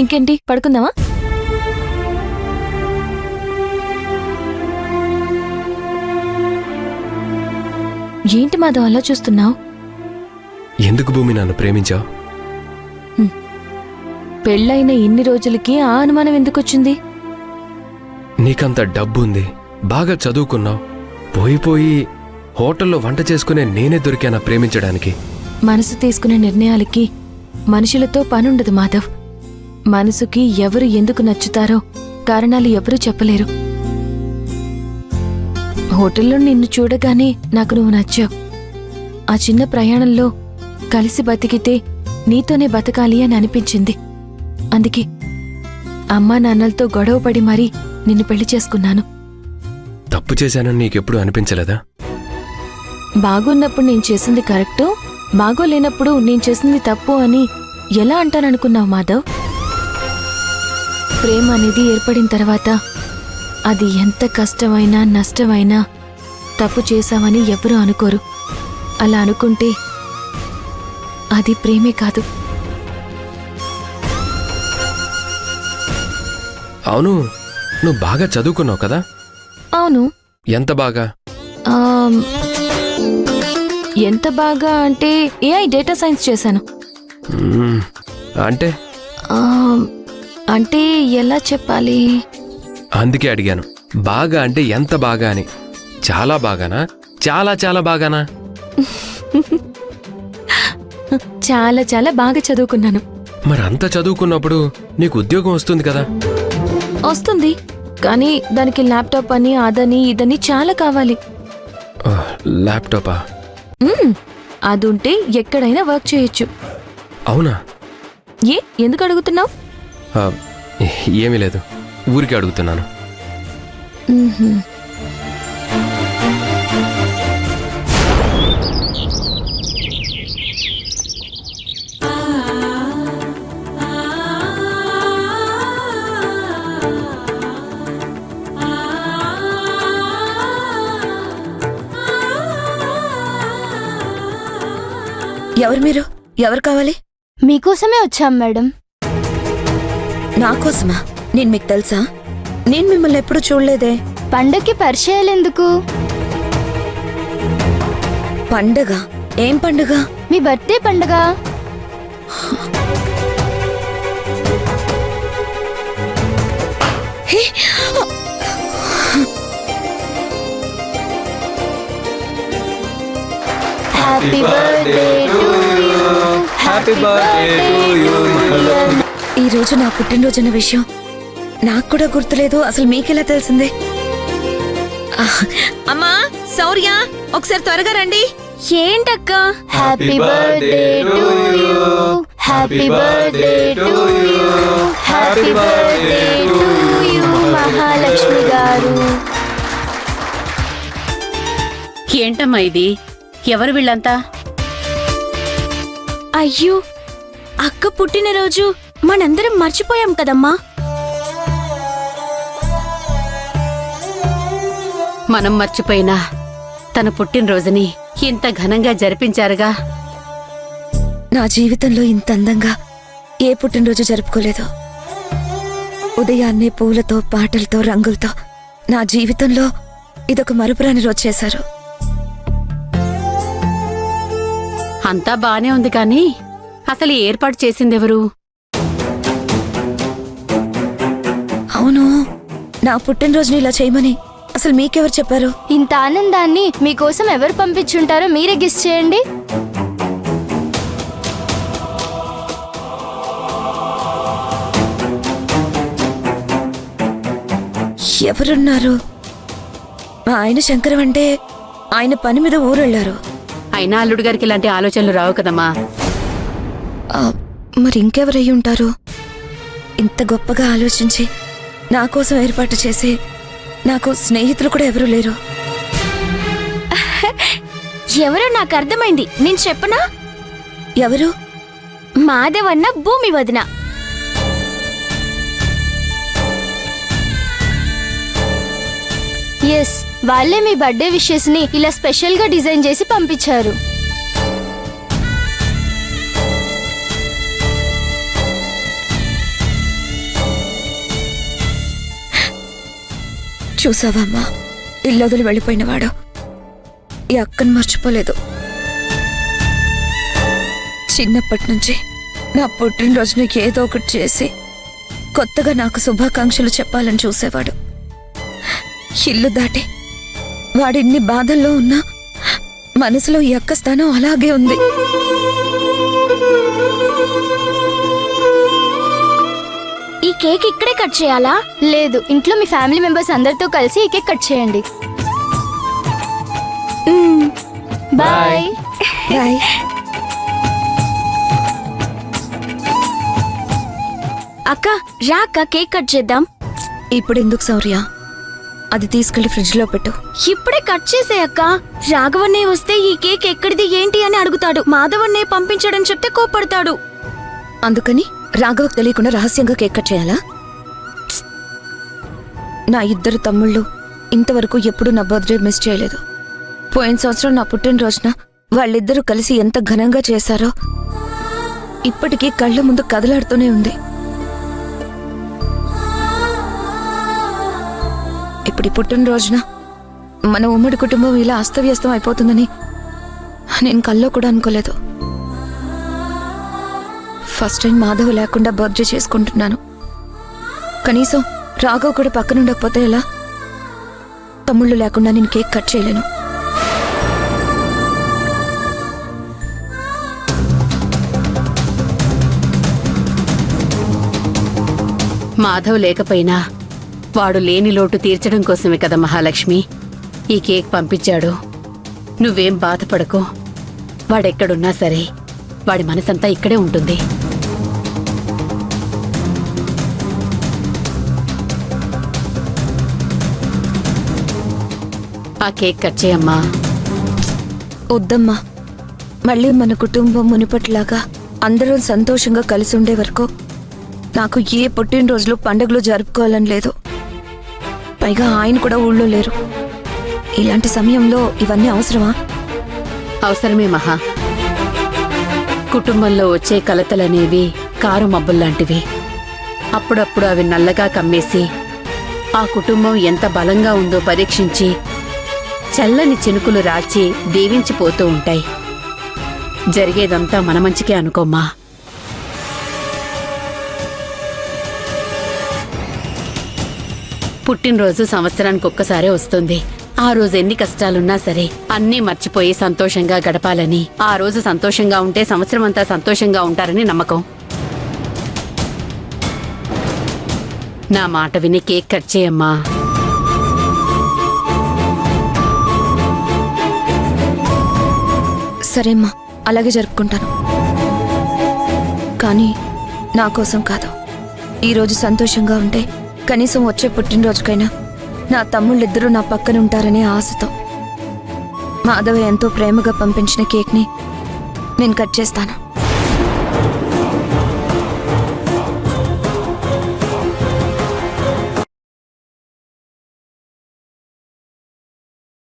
ఇంకేంటి, పడుకుందామా? ఏంటి మాధవ్ అలా చూస్తున్నావు? ఎందుకు భూమి నన్ను ప్రేమించావు? పెళ్ళైన ఇన్ని రోజులకి ఆ అనుమానం ఎందుకొచ్చింది? నీకంత డబ్బుంది, బాగా చదువుకున్నావు, పోయి హోటల్లో వంట చేసుకునే నేనే దొరికానా ప్రేమించడానికి? మనసు తీసుకునే నిర్ణయాలకి మనుషులతో పనుండదు మాధవ్. మనసుకి ఎవరు ఎందుకు నచ్చుతారో కారణాలు ఎవరూ చెప్పలేరు. హోటల్లో నిన్ను చూడగానే నాకు నువ్వు నచ్చావు. ఆ చిన్న ప్రయాణంలో కలిసి బతికితే నీతోనే బతకాలి అని అనిపించింది. అందుకే అమ్మా నాన్నలతో గొడవపడి మరీ నిన్ను పెళ్లి చేసుకున్నాను. తప్పు చేశానని నీకెప్పుడు అనిపించలేదా? బాగున్నప్పుడు నేను చేసింది కరెక్టు, బాగోలేనప్పుడు నేను చేసింది తప్పు అని ఎలా అంటాననుకున్నావు మాధవ్? ప్రేమ అనేది ఏర్పడిన తర్వాత అది ఎంత కష్టమైనా నష్టమైనా తప్పు చేశామని ఎవ్వరూ అనుకోరు. అలా అనుకుంటే అది ప్రేమే కాదు. అవును, నువ్వు బాగా చదువుకున్నావు కదా? అవును. ఎంత బాగా? ఎంత బాగా అంటే ఏఐ డేటా సైన్స్ చేశాను. అంటే అంటే ఎలా చెప్పాలి? అందుకే అడిగాను, బాగా అంటే ఎంత బాగా అని. చాలా బాగానా? చాలా చాలా బాగానా? చాలా చాలా బాగా చదువుకున్నాను. మరంత చదువుకున్నప్పుడు నీకు ఉద్యోగం వస్తుంది కదా? వస్తుంది, కానీ దానికి ల్యాప్టాప్ అని అదని ఇదని చాలా కావాలి. ల్యాప్టాపా? అదుంటే ఎక్కడైనా వర్క్ చేయొచ్చు. అవునా? ఎందుకు అడుగుతున్నావు? ఏమీ లేదు, ఊరికే అడుగుతున్నాను. ఎవరు మీరు? ఎవరు కావాలి? మీకోసమే వచ్చాం మేడం. నాకోసమా? నేను మీకు తెలుసా? నేను మిమ్మల్ని ఎప్పుడు చూడలేదే. పండగకి పరిచయాలెందుకు? పండగ? ఏం పండుగ? మీ బర్త్డే పండగ. Happy birthday to you. Happy birthday to you. ఈ రోజు నా పుట్టినరోజున్న విషయం నాకు కూడా గుర్తులేదు. అసలు మీకెలా తెలిసిందే? అమ్మా, శౌర్య, ఒకసారి త్వరగా రండి. ఏంటక్క? Happy birthday to you. Happy birthday to you. Happy birthday to you Mahalakshmi గారు. ఏంటమ్మా ఇది? ఎవరు వీళ్ళంతా? అయ్యో, అక్క పుట్టినరోజు మనందరం మర్చిపోయాం కదమ్మా. మనం మర్చిపోయినా తన పుట్టినరోజుని ఇంత ఘనంగా జరిపించారుగా. నా జీవితంలో ఇంత అందంగా ఏ పుట్టినరోజు జరుపుకోలేదు. ఉదయాన్నే పూలతో, పాటలతో, రంగులతో నా జీవితంలో ఇదొక మరుపురాని రోజు చేశారు. అంతా బానే ఉంది కానీ అసలు ఏర్పాటు చేసిందెవరు? అవును, నా పుట్టినరోజుని ఇలా చేయమని అసలు మీకెవరు చెప్పారు? ఇంత ఆనందాన్ని మీకోసం ఎవరు పంపించుంటారో మీరే గెస్ చేయండి. ఎవరున్నారు? మా ఆయన శంకరం అంటే ఆయన పని మీద ఊరెళ్ళారు. అయినా అల్లుడు గారికి ఇలాంటి ఆలోచనలు రావు కదమ్మా. మరి ఇంకెవరయ్యి ఉంటారు? ఇంత గొప్పగా ఆలోచించి నా కోసం ఏర్పాటు చేసి నాకు స్నేహితులు కూడా ఎవరూ లేరు. ఎవరో నాకు అర్థమైంది, నేను చెప్పనా? ఎవరు? మాధవన్న భూమి వదిన. ఎస్, వాళ్ళే మీ బర్త్డే విషెస్ ని ఇలా స్పెషల్ గా డిజైన్ చేసి పంపించారు. చూసావమ్మా, ఇల్లొదిలి వెళ్ళిపోయినవాడు ఈ అక్కను మర్చిపోలేదు. చిన్నప్పటి నుంచి నా పుట్టినరోజున ఏదో ఒకటి చేసి కొత్తగా నాకు శుభాకాంక్షలు చెప్పాలని చూసేవాడు. ఇల్లు దాటి వాడిన్ని బాధల్లో ఉన్నా మనసులో ఈ అక్క స్థానం అలాగే ఉంది. ఈ కేక్ ఇక్కడే కట్ చేయాలా? లేదు, ఇంట్లో మీ ఫ్యామిలీ మెంబర్స్ అందరితో కలిసి ఈ కేక్ కట్ చేయండి. బాయ్. బాయ్. అక్క రా అక్క, కేక్ కట్ చేద్దాం. ఇప్పుడు ఎందుకు శౌర్య? అది తీసుకెళ్లి ఫ్రిడ్జ్ లో పెట్టు. ఇప్పుడే కట్ చేసే అక్క. రాఘవన్నే వస్తే ఈ కేక్ ఎక్కడిది ఏంటి అని అడుగుతాడు. మాధవన్నే పంపించడని చెప్తే కోపడతాడు. అందుకని రాఘవకు తెలియకుండా రహస్యంగా కేక్ కట్ చేయాలా? నా ఇద్దరు తమ్ముళ్ళు ఇంతవరకు ఎప్పుడూ నా బర్త్డే మిస్ చేయలేదు. పోయిన సంవత్సరం నా పుట్టినరోజున వాళ్ళిద్దరూ కలిసి ఎంత ఘనంగా చేశారో ఇప్పటికీ కళ్ళ ముందు కదలాడుతూనే ఉంది. ఇప్పుడు ఈ పుట్టినరోజున మన ఉమ్మడి కుటుంబం ఇలా అస్తవ్యస్తం అయిపోతుందని నేను కల్లో కూడా అనుకోలేదు. ఫస్ట్ టైం మాధవ్ లేకుండా బర్త్డే చేసుకుంటున్నాను. కనీసం రాఘవ్ కూడా పక్కన ఉండకపోతే ఎలా? తమ్ముళ్ళు లేకుండా నేను కేక్ కట్ చేయలేను. మాధవ్ లేకపోయినా వాడు లేని లోటు తీర్చడం కోసమే కదా మహాలక్ష్మి ఈ కేక్ పంపించాడు. నువ్వేం బాధపడకో. వాడెక్కడున్నా సరే వాడి మనసంతా ఇక్కడే ఉంటుంది. ఆ కేక్ కట్ చేయమ్మా. వద్దమ్మా, మళ్ళీ మన కుటుంబం మునిపట్లాగా అందరం సంతోషంగా కలిసి ఉండే వరకు నాకు ఏ పుట్టినరోజులు పండుగలు జరుపుకోవాలని లేదు. పైగా ఆయన కూడా ఊళ్ళో లేరు. ఇలాంటి సమయంలో ఇవన్నీ అవసరమా? అవసరమే మహా. కుటుంబంలో వచ్చే కలతలనేవి కారు మబ్బుల్లాంటివి. అప్పుడప్పుడు అవి నల్లగా కమ్మేసి ఆ కుటుంబం ఎంత బలంగా ఉందో పరీక్షించి చల్లని చినుకులు రాచి దీవించిపోతూ ఉంటాయి. జరిగేదంతా మన మంచికే అనుకోమ్మా. పుట్టినరోజు సంవత్సరానికి ఒక్కసారే వస్తుంది. ఆ రోజు ఎన్ని కష్టాలున్నా సరే అన్నీ మర్చిపోయి సంతోషంగా గడపాలని, ఆ రోజు సంతోషంగా ఉంటే సంవత్సరం అంతా సంతోషంగా ఉంటారని నమ్మకం. నా మాట విని కేక్ కట్ చేయమ్మా. సరేమ్మా, అలాగే జరుపుకుంటాను. కానీ నా కోసం కాదు. ఈరోజు సంతోషంగా ఉంటే కనీసం వచ్చే పుట్టినరోజుకైనా నా తమ్ముళ్ళిద్దరూ నా పక్కన ఉంటారనే ఆశతో మాధవ ఎంతో ప్రేమగా పంపించిన కేక్ని నేను కట్ చేస్తాను.